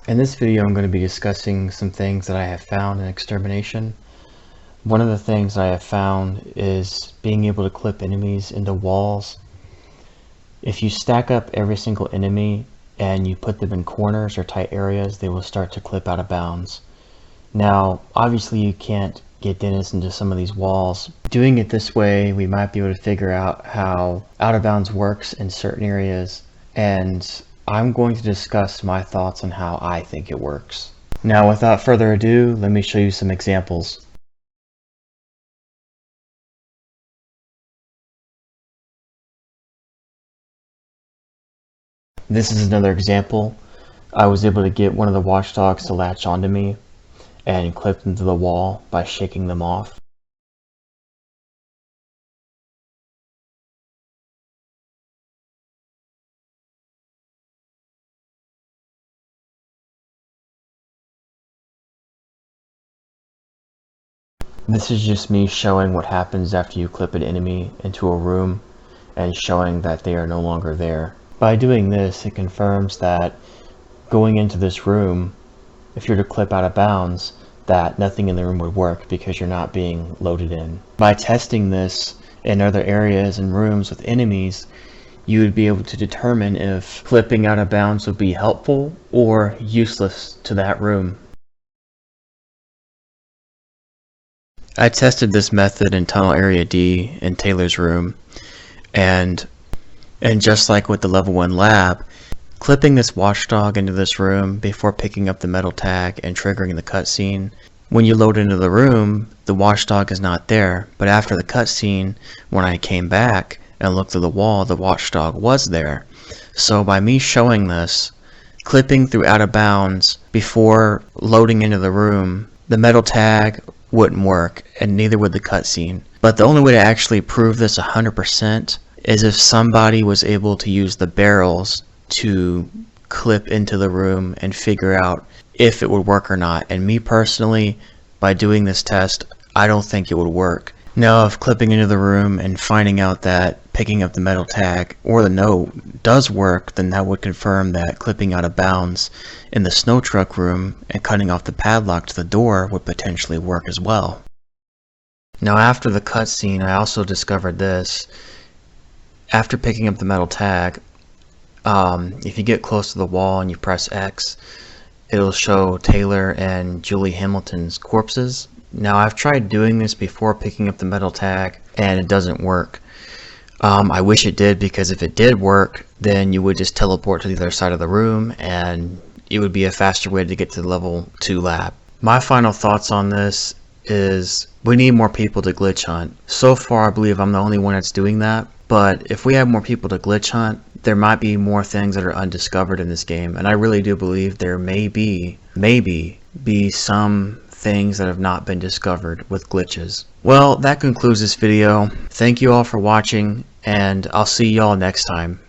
In this video, I'm going to be discussing some things that I have found in Extermination. One of the things I have found is being able to clip enemies into walls. If you stack up every single enemy and you put them in corners or tight areas, they will start to clip out of bounds. Now, obviously you can't get Dennis into some of these walls. Doing it this way, we might be able to figure out how out of bounds works in certain areas, and I'm going to discuss my thoughts on how I think it works. Now, without further ado, let me show you some examples. This is another example. I was able to get one of the watchdogs to latch onto me and clip them to the wall by shaking them off. This is just me showing what happens after you clip an enemy into a room and showing that they are no longer there. By doing this, it confirms that going into this room, if you're to clip out of bounds, that nothing in the room would work because you're not being loaded in. By testing this in other areas and rooms with enemies, you would be able to determine if clipping out of bounds would be helpful or useless to that room. I tested this method in Tunnel Area D in Taylor's room, and just like with the level 1 lab, clipping this watchdog into this room before picking up the metal tag and triggering the cutscene, when you load into the room, the watchdog is not there, but after the cutscene, when I came back and looked through the wall, the watchdog was there. So by me showing this, clipping through out of bounds before loading into the room, the metal tag wouldn't work, and neither would the cutscene. But the only way to actually prove this 100% is if somebody was able to use the barrels to clip into the room and figure out if it would work or not. And me personally, by doing this test, I don't think it would work. Now, if clipping into the room and finding out that picking up the metal tag or the note does work, then that would confirm that clipping out of bounds in the snow truck room and cutting off the padlock to the door would potentially work as well. Now, after the cutscene, I also discovered this. After picking up the metal tag, if you get close to the wall and you press X, it'll show Taylor and Julie Hamilton's corpses. Now, I've tried doing this before picking up the metal tag, and it doesn't work. I wish it did, because if it did work, then you would just teleport to the other side of the room, and it would be a faster way to get to the level 2 lab. My final thoughts on this is we need more people to glitch hunt. So far, I believe I'm the only one that's doing that, but if we have more people to glitch hunt, there might be more things that are undiscovered in this game, and I really do believe there may be some things that have not been discovered with glitches. Well, that concludes this video. Thank you all for watching, and I'll see y'all next time.